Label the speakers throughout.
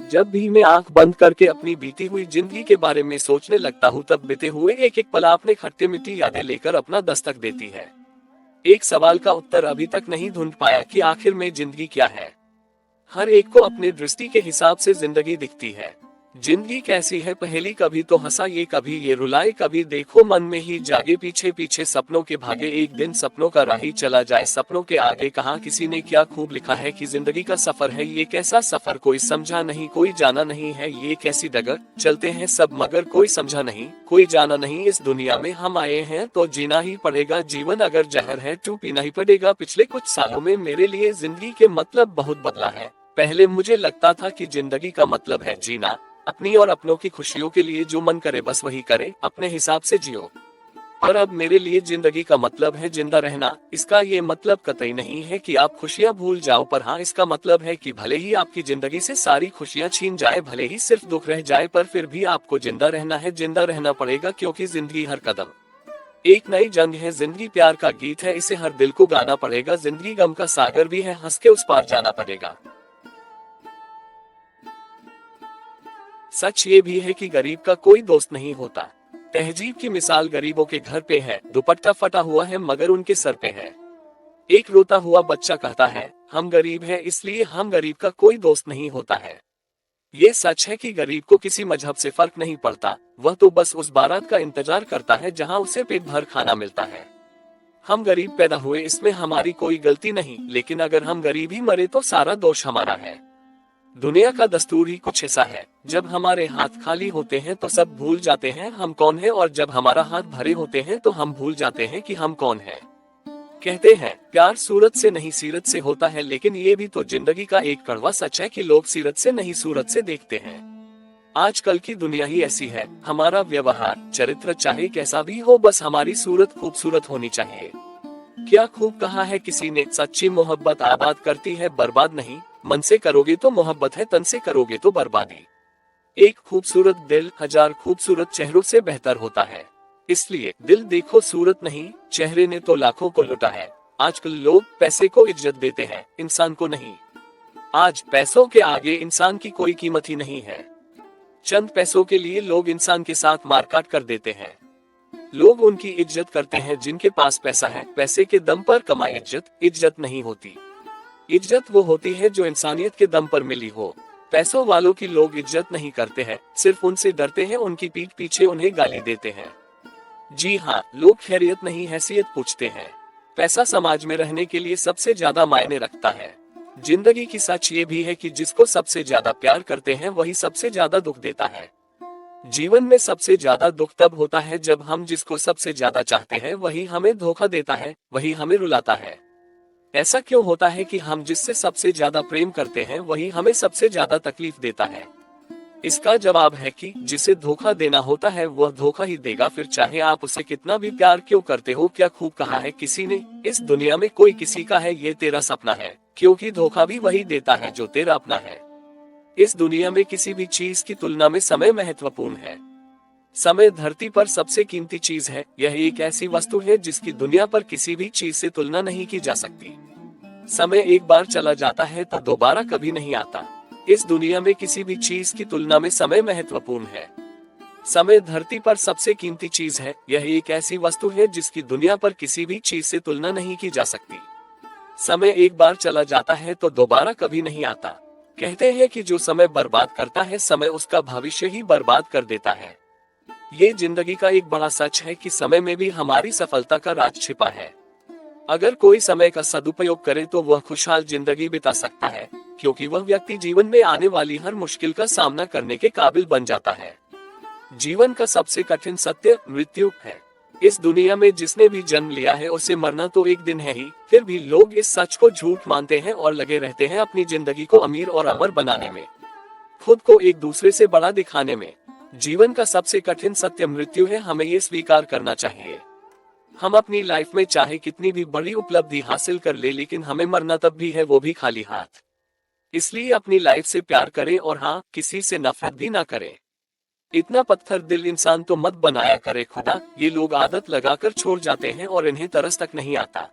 Speaker 1: जब भी मैं आंख बंद करके अपनी बीती हुई जिंदगी के बारे में सोचने लगता हूँ, तब बीते हुए एक एक पल अपने खट्टे मीठी यादें लेकर अपना दस्तक देती है। एक सवाल का उत्तर अभी तक नहीं ढूंढ पाया कि आखिर में जिंदगी क्या है। हर एक को अपने दृष्टि के हिसाब से जिंदगी दिखती है। जिंदगी कैसी है पहेली, कभी तो हंसा ये, कभी ये रुलाए, कभी देखो मन में ही जागे, पीछे पीछे सपनों के भागे, एक दिन सपनों का राही चला जाए सपनों के आगे। कहाँ किसी ने क्या खूब लिखा है कि जिंदगी का सफर है ये कैसा सफर, कोई समझा नहीं कोई जाना नहीं है, ये कैसी डगर चलते हैं सब मगर कोई समझा नहीं कोई जाना नहीं। इस दुनिया में हम आए हैं तो जीना ही पड़ेगा, जीवन अगर जहर है तो पीना ही पड़ेगा। पिछले कुछ सालों में मेरे लिए जिंदगी के मतलब बहुत बदला है। पहले मुझे लगता था कि जिंदगी का मतलब है जीना, अपनी और अपनों की खुशियों के लिए जो मन करे बस वही करे, अपने हिसाब से जियो। पर अब मेरे लिए जिंदगी का मतलब है जिंदा रहना। इसका ये मतलब कतई नहीं है कि आप खुशियां भूल जाओ, पर हाँ इसका मतलब है कि भले ही आपकी जिंदगी से सारी खुशियां छीन जाए, भले ही सिर्फ दुख रह जाए, पर फिर भी आपको जिंदा रहना है, जिंदा रहना पड़ेगा। क्योंकि जिंदगी हर कदम एक नई जंग है, जिंदगी प्यार का गीत है, इसे हर दिल को गाना पड़ेगा। जिंदगी गम का सागर भी है, हंस के उस पार जाना पड़ेगा। सच ये भी है कि गरीब का कोई दोस्त नहीं होता। तहजीब की मिसाल गरीबों के घर पे है, दुपट्टा फटा हुआ है मगर उनके सर पे है। एक रोता हुआ बच्चा कहता है हम गरीब हैं इसलिए हम गरीब का कोई दोस्त नहीं होता है। ये सच है कि गरीब को किसी मजहब से फर्क नहीं पड़ता, वह तो बस उस बारात का इंतजार करता है जहां उसे पेट भर खाना मिलता है। हम गरीब पैदा हुए इसमें हमारी कोई गलती नहीं, लेकिन अगर हम गरीब ही मरे तो सारा दोष हमारा है। दुनिया का दस्तूर ही कुछ ऐसा है, जब हमारे हाथ खाली होते हैं तो सब भूल जाते हैं हम कौन है, और जब हमारा हाथ भरे होते हैं तो हम भूल जाते हैं कि हम कौन है। कहते हैं प्यार सूरत से नहीं सीरत से होता है, लेकिन ये भी तो जिंदगी का एक कड़वा सच है कि लोग सीरत से नहीं सूरत से देखते हैं। आजकल की दुनिया ही ऐसी है, हमारा व्यवहार चरित्र चाहे कैसा भी हो, बस हमारी सूरत खूबसूरत होनी चाहिए। क्या खूब कहा है किसी ने, सच्ची मोहब्बत आबाद करती है बर्बाद नहीं। मन से करोगे तो मोहब्बत है, तन से करोगे तो बर्बादी। एक खूबसूरत दिल हजार खूबसूरत चेहरों से बेहतर होता है, इसलिए दिल देखो सूरत नहीं, चेहरे ने तो लाखों को लुटा है। आजकल लोग पैसे को इज्जत देते हैं, इंसान को नहीं। आज पैसों के आगे इंसान की कोई कीमत ही नहीं है। चंद पैसों के लिए लोग इंसान के साथ मारकाट कर देते हैं। लोग उनकी इज्जत करते हैं जिनके पास पैसा है, पैसे के दम पर कमाई इज्जत नहीं होती। इज्जत वो होती है जो इंसानियत के दम पर मिली हो। पैसों वालों की लोग इज्जत नहीं करते हैं, सिर्फ उनसे डरते हैं, उनकी पीठ पीछे उन्हें गाली देते हैं। जी हाँ, लोग खैरियत नहीं हैसियत पूछते हैं। पैसा समाज में रहने के लिए सबसे ज्यादा मायने रखता है। जिंदगी की सच ये भी है कि जिसको सबसे ज्यादा प्यार करते हैं वही सबसे ज्यादा दुख देता है। जीवन में सबसे ज्यादा दुख तब होता है जब हम जिसको सबसे ज्यादा चाहते हैं वही हमें धोखा देता है, वही हमें रुलाता है। ऐसा क्यों होता है कि हम जिससे सबसे ज्यादा प्रेम करते हैं वही हमें सबसे ज्यादा तकलीफ देता है? इसका जवाब है कि जिसे धोखा देना होता है वह धोखा ही देगा, फिर चाहे आप उसे कितना भी प्यार क्यों करते हो। क्या खूब कहा है किसी ने, इस दुनिया में कोई किसी का है ये तेरा सपना है, क्योंकि धोखा भी वही देता है जो तेरा अपना है। इस दुनिया में किसी भी चीज की तुलना में समय महत्वपूर्ण है। समय धरती पर सबसे कीमती चीज है, यह एक ऐसी वस्तु है जिसकी दुनिया पर किसी भी चीज से तुलना नहीं की जा सकती। समय एक बार चला जाता है तो दोबारा कभी नहीं आता। इस दुनिया में किसी भी चीज की तुलना में समय महत्वपूर्ण है। समय धरती पर सबसे कीमती चीज है, यह एक ऐसी वस्तु है जिसकी दुनिया पर किसी भी चीज से तुलना नहीं की जा सकती। समय एक बार चला जाता है तो दोबारा कभी नहीं आता। कहते हैं कि जो समय बर्बाद करता है समय उसका भविष्य ही बर्बाद कर देता है। ये जिंदगी का एक बड़ा सच है कि समय में भी हमारी सफलता का राज छिपा है। अगर कोई समय का सदुपयोग करे तो वह खुशहाल जिंदगी बिता सकता है, क्योंकि वह व्यक्ति जीवन में आने वाली हर मुश्किल का सामना करने के काबिल बन जाता है। जीवन का सबसे कठिन सत्य मृत्यु है। इस दुनिया में जिसने भी जन्म लिया है उसे मरना तो एक दिन है ही, फिर भी लोग इस सच को झूठ मानते हैं और लगे रहते हैं अपनी जिंदगी को अमीर और अमर बनाने में, खुद को एक दूसरे से बड़ा दिखाने में। जीवन का सबसे कठिन सत्य मृत्यु है, हमें ये स्वीकार करना चाहिए। हम अपनी लाइफ में चाहे कितनी भी बड़ी उपलब्धि हासिल कर ले, लेकिन हमें मरना तब भी है, वो भी खाली हाथ। इसलिए अपनी लाइफ से प्यार करें और हाँ, किसी से नफरत भी ना करें। इतना पत्थर दिल इंसान तो मत बनाया करे खुदा, ये लोग आदत लगाकर छोड़ जाते हैं और इन्हें तरस तक नहीं आता।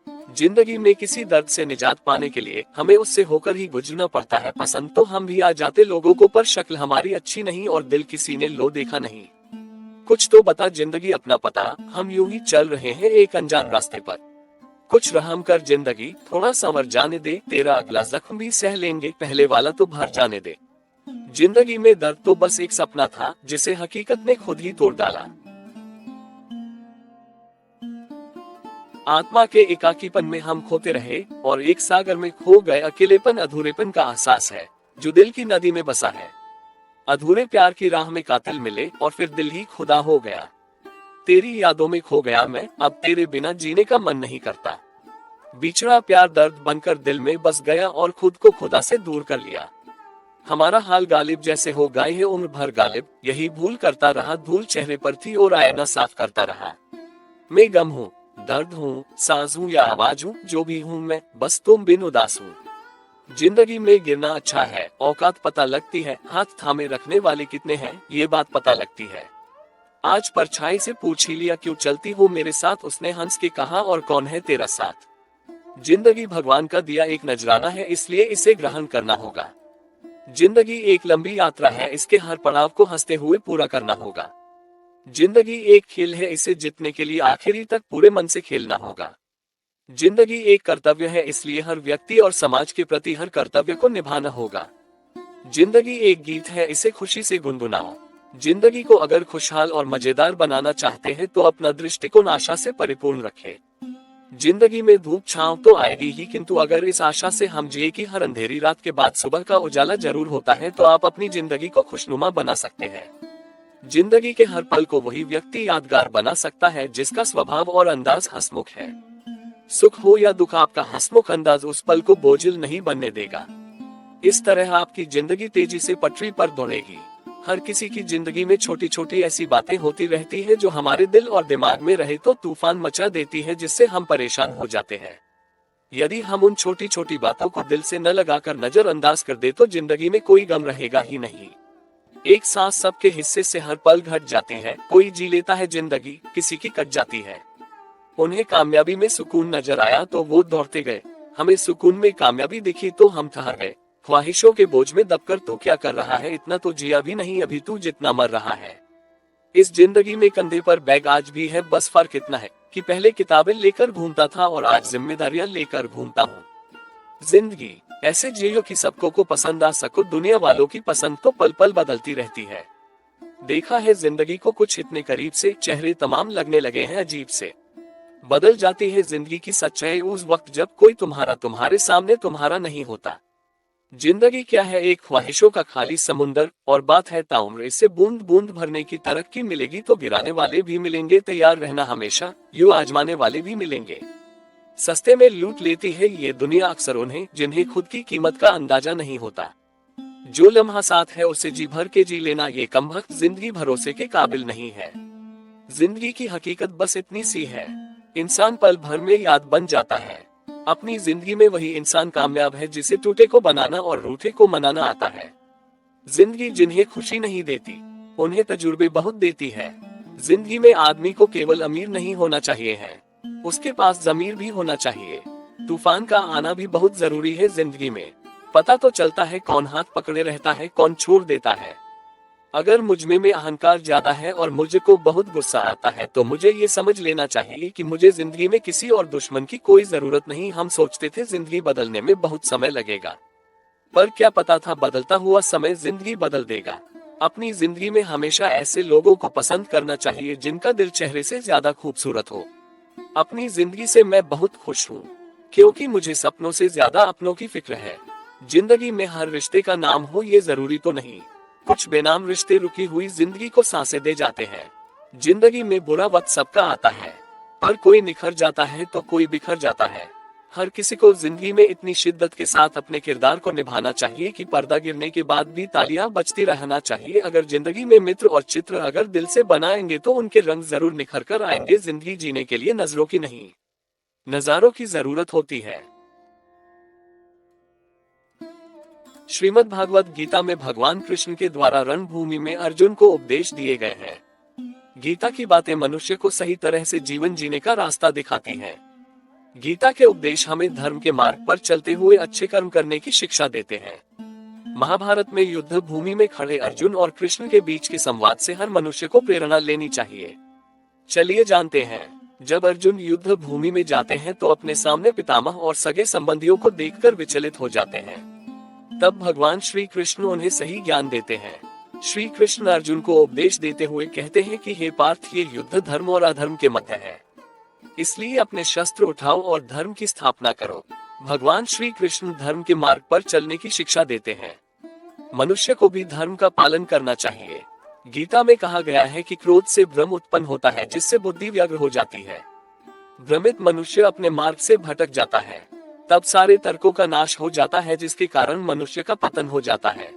Speaker 1: जिंदगी में किसी दर्द से निजात पाने के लिए हमें उससे होकर ही गुजरना पड़ता है। पसंद तो हम भी आ जाते लोगों को, पर शक्ल हमारी अच्छी नहीं और दिल किसी ने लो देखा नहीं। कुछ तो बता जिंदगी अपना पता, हम यूं ही चल रहे हैं एक अनजान रास्ते पर। कुछ रहम कर जिंदगी, थोड़ा संवर जाने दे, तेरा अगला जख्म भी सह लेंगे, पहले वाला तो भर जाने दे। जिंदगी में दर्द तो बस एक सपना था, जिसे हकीकत ने खुद ही तोड़ डाला। आत्मा के एकाकीपन में हम खोते रहे और एक सागर में खो गए। अकेलेपन अधूरेपन का एहसास है जो दिल की नदी में बसा है। अधूरे प्यार की राह में कातिल मिले और फिर दिल ही खुदा हो गया। तेरी यादों में खो गया मैं, अब तेरे बिना जीने का मन नहीं करता। बिछड़ा प्यार दर्द बनकर दिल में बस गया और खुद को खुदा से दूर कर लिया। हमारा हाल गालिब जैसे हो गए है उम्र भर गालिब, यही भूल करता रहा, धूल चेहरे पर थी और आईना साफ करता रहा। मैं गम हूँ, दर्द हूँ, सांस हूँ या आवाज हूँ, जो भी हूँ मैं, बस तुम बिन उदास हूँ। जिंदगी में गिरना अच्छा है, औकात पता लगती है, हाथ थामे रखने वाले कितने हैं ये बात पता लगती है। आज परछाई से पूछ ही लिया क्यों चलती हो मेरे साथ, उसने हंस के कहा और कौन है तेरा साथ। जिंदगी भगवान का दिया एक नजराना है, इसलिए इसे ग्रहण करना होगा। जिंदगी एक लंबी यात्रा है, इसके हर पड़ाव को हंसते हुए पूरा करना होगा। जिंदगी एक खेल है, इसे जीतने के लिए आखिरी तक पूरे मन से खेलना होगा। जिंदगी एक कर्तव्य है, इसलिए हर व्यक्ति और समाज के प्रति हर कर्तव्य को निभाना होगा। जिंदगी एक गीत है, इसे खुशी से गुनगुनाओ। जिंदगी को अगर खुशहाल और मजेदार बनाना चाहते हैं तो अपना दृष्टिकोण आशा से परिपूर्ण रखें। जिंदगी में धूप छांव तो आएगी ही, किंतु अगर इस आशा से हम जिए कि हर अंधेरी रात के बाद सुबह का उजाला जरूर होता है, तो आप अपनी जिंदगी को खुशनुमा बना सकते हैं। जिंदगी के हर पल को वही व्यक्ति यादगार बना सकता है जिसका स्वभाव और अंदाज हंसमुख है। सुख हो या दुख, आपका हंसमुख अंदाज उस पल को बोझिल नहीं बनने देगा। इस तरह आपकी जिंदगी तेजी से पटरी पर दौड़ेगी। हर किसी की जिंदगी में छोटी छोटी ऐसी बातें होती रहती है जो हमारे दिल और दिमाग में रहे तो तूफान मचा देती है, जिससे हम परेशान हो जाते हैं। यदि हम उन छोटी छोटी बातों को दिल से न लगाकर नजरअंदाज कर दे तो जिंदगी में कोई गम रहेगा ही नहीं। एक सांस सबके हिस्से से हर पल घट जाते हैं, कोई जी लेता है जिंदगी, किसी की कट जाती है। उन्हें कामयाबी में सुकून नजर आया तो वो दौड़ते गए, हमें सुकून में कामयाबी दिखी तो हम ठहर गए। ख्वाहिशों के बोझ में दबकर तो क्या कर रहा है, इतना तो जिया भी नहीं अभी तू जितना मर रहा है। इस जिंदगी में कंधे पर बैग आज भी है, बस फर्क इतना है कि पहले किताबें लेकर घूमता था और आज जिम्मेदारियां लेकर घूमता हूँ। जिंदगी ऐसे जियो कि सबको को पसंद आ सको, दुनिया वालों की पसंद तो पल पल बदलती रहती है। देखा है जिंदगी को कुछ इतने करीब से, चेहरे तमाम लगने लगे हैं अजीब से। बदल जाती है जिंदगी की सच्चाई उस वक्त जब कोई तुम्हारे सामने तुम्हारा नहीं होता। जिंदगी क्या है, एक ख्वाहिशों का खाली समुंदर, और बात है ताउम्र, इससे बूंद बूंद भरने की तरक्की मिलेगी तो गिराने वाले भी मिलेंगे, तैयार रहना हमेशा, यूं आजमाने वाले भी मिलेंगे। सस्ते में लूट लेती है ये दुनिया अक्सर उन्हें जिन्हें खुद की कीमत का अंदाजा नहीं होता। जो लम्हा साथ है उसे जी भर के जी लेना, ये कमबख्त जिंदगी भरोसे के काबिल नहीं है। जिंदगी की हकीकत बस इतनी सी है, इंसान पल भर में याद बन जाता है। अपनी जिंदगी में वही इंसान कामयाब है जिसे टूटे को बनाना और रूठे को मनाना आता है। जिंदगी जिन्हें खुशी नहीं देती उन्हें तजुर्बे बहुत देती है। जिंदगी में आदमी को केवल अमीर नहीं होना चाहिए है, उसके पास जमीर भी होना चाहिए। तूफान का आना भी बहुत जरूरी है जिंदगी में, पता तो चलता है कौन हाथ पकड़े रहता है कौन छोड़ देता है। अगर मुझमें अहंकार ज्यादा है और मुझको बहुत गुस्सा आता है तो मुझे ये समझ लेना चाहिए कि मुझे जिंदगी में किसी और दुश्मन की कोई जरूरत नहीं। हम सोचते थे जिंदगी बदलने में बहुत समय लगेगा, पर क्या पता था बदलता हुआ समय जिंदगी बदल देगा। अपनी जिंदगी में हमेशा ऐसे लोगों को पसंद करना चाहिए जिनका दिल चेहरे से ज्यादा खूबसूरत हो। अपनी जिंदगी से मैं बहुत खुश हूँ, क्योंकि मुझे सपनों से ज्यादा अपनों की फिक्र है। जिंदगी में हर रिश्ते का नाम हो ये जरूरी तो नहीं, कुछ बेनाम रिश्ते रुकी हुई जिंदगी को सांसें दे जाते हैं। जिंदगी में बुरा वक्त सबका आता है, पर कोई निखर जाता है तो कोई बिखर जाता है। हर किसी को जिंदगी में इतनी शिद्दत के साथ अपने किरदार को निभाना चाहिए कि पर्दा गिरने के बाद भी तालियां बजती रहना चाहिए। अगर जिंदगी में मित्र और चित्र अगर दिल से बनाएंगे तो उनके रंग जरूर निखर कर आएंगे। जिंदगी जीने के लिए नजरों की नहीं नजारों की जरूरत होती है। श्रीमद् भागवत गीता में भगवान कृष्ण के द्वारा रणभूमि में अर्जुन को उपदेश दिए गए हैं। गीता की बातें मनुष्य को सही तरह से जीवन जीने का रास्ता दिखाती हैं। गीता के उपदेश हमें धर्म के मार्ग पर चलते हुए अच्छे कर्म करने की शिक्षा देते हैं। महाभारत में युद्ध भूमि में खड़े अर्जुन और कृष्ण के बीच के संवाद से हर मनुष्य को प्रेरणा लेनी चाहिए। चलिए जानते हैं। जब अर्जुन युद्ध भूमि में जाते हैं तो अपने सामने पितामह और सगे संबंधियों को देखकर विचलित हो जाते हैं। तब भगवान श्री कृष्ण उन्हें सही ज्ञान देते हैं। श्री कृष्ण अर्जुन को उपदेश देते हुए कहते हैं कि हे पार्थ, ये युद्ध धर्म और अधर्म के मध्य है, इसलिए अपने शस्त्र उठाओ और धर्म की स्थापना करो। भगवान श्री कृष्ण धर्म के मार्ग पर चलने की शिक्षा देते हैं। मनुष्य को भी धर्म का पालन करना चाहिए। गीता में कहा गया है कि क्रोध से भ्रम उत्पन्न होता है, जिससे बुद्धि व्यग्र हो जाती है। भ्रमित मनुष्य अपने मार्ग से भटक जाता है, तब सारे तर्कों का नाश हो जाता है, जिसके कारण मनुष्य का पतन हो जाता है।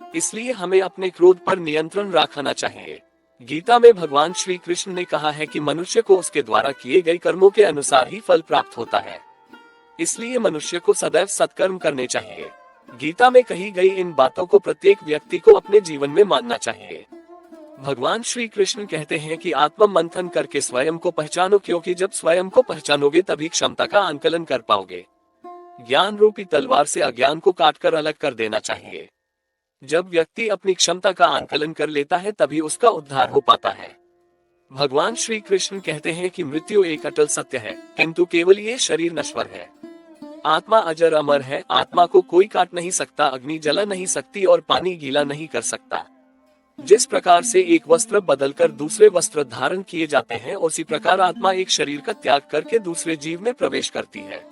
Speaker 1: इसलिए हमें अपने क्रोध पर नियंत्रण रखना चाहिए। गीता में भगवान श्री कृष्ण ने कहा है कि मनुष्य को उसके द्वारा किए गए कर्मों के अनुसार ही फल प्राप्त होता है, इसलिए मनुष्य को सदैव सत्कर्म करने चाहिए। गीता में कही गई इन बातों को प्रत्येक व्यक्ति को अपने जीवन में मानना चाहिए। भगवान श्री कृष्ण कहते हैं कि आत्म मंथन करके स्वयं को पहचानो, क्योंकि जब स्वयं को पहचानोगे तभी क्षमता का आंकलन कर पाओगे। ज्ञान रूपी तलवार से अज्ञान को काटकर अलग कर देना चाहिए। जब व्यक्ति अपनी क्षमता का आंकलन कर लेता है तभी उसका उद्धार हो पाता है। भगवान श्री कृष्ण कहते हैं कि मृत्यु एक अटल सत्य है, किंतु केवल ये शरीर नश्वर है। आत्मा अजर अमर है, आत्मा को कोई काट नहीं सकता, अग्नि जला नहीं सकती और पानी गीला नहीं कर सकता। जिस प्रकार से एक वस्त्र बदलकर दूसरे वस्त्र धारण किए जाते हैं, उसी प्रकार आत्मा एक शरीर का त्याग करके दूसरे जीव में प्रवेश करती है।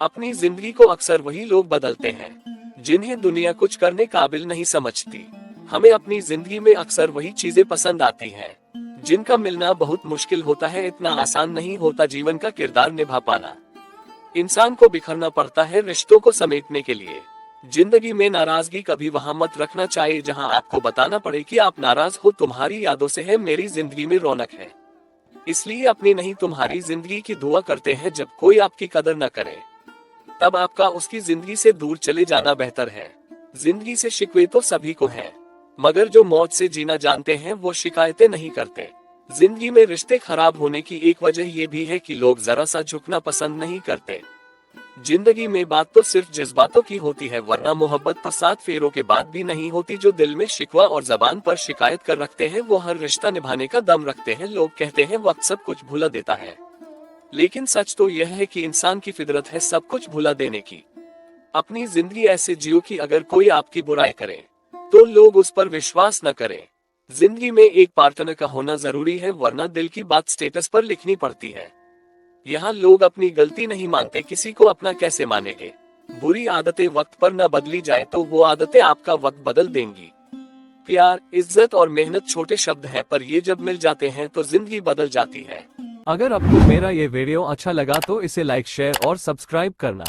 Speaker 1: अपनी जिंदगी को अक्सर वही लोग बदलते हैं जिन्हें दुनिया कुछ करने काबिल नहीं समझती। हमें अपनी जिंदगी में अक्सर वही चीजें पसंद आती हैं जिनका मिलना बहुत मुश्किल होता है। इतना आसान नहीं होता जीवन का किरदार निभा पाना। इंसान को बिखरना पड़ता है रिश्तों को समेटने के लिए। जिंदगी में नाराजगी कभी वहां मत रखना चाहिए जहां आपको बताना पड़े कि आप नाराज हो। तुम्हारी यादों से है मेरी जिंदगी में रौनक है, इसलिए अपनी नहीं तुम्हारी जिंदगी की दुआ करते हैं। जब कोई आपकी कदर न करे तब आपका उसकी जिंदगी से दूर चले जाना बेहतर है। जिंदगी से शिकवे तो सभी को है, मगर जो मौत से जीना जानते हैं वो शिकायतें नहीं करते। जिंदगी में रिश्ते खराब होने की एक वजह ये भी है कि लोग जरा सा झुकना पसंद नहीं करते। जिंदगी में बात तो सिर्फ जज्बातों की होती है, वरना मोहब्बत तो 7 फेरों के बाद भी नहीं होती। जो दिल में शिकवा और जबान पर शिकायत कर रखते हैं वो हर रिश्ता निभाने का दम रखते हैं। लोग कहते हैं वक्त सब कुछ भुला देता है, लेकिन सच तो यह है कि इंसान की फितरत है सब कुछ भुला देने की। अपनी जिंदगी ऐसे जियो कि अगर कोई आपकी बुराई करे तो लोग उस पर विश्वास न करें। जिंदगी में एक पार्टनर का होना जरूरी है, वरना दिल की बात स्टेटस पर लिखनी पड़ती है। यहाँ लोग अपनी गलती नहीं मानते, किसी को अपना कैसे मानेंगे। बुरी आदतें वक्त पर न बदली जाए तो वो आदतें आपका वक्त बदल देंगी। प्यार, इज्जत और मेहनत छोटे शब्द हैं, पर ये जब मिल जाते हैं तो जिंदगी बदल जाती है।
Speaker 2: अगर आपको मेरा ये वीडियो अच्छा लगा तो इसे लाइक, शेयर और सब्सक्राइब करना।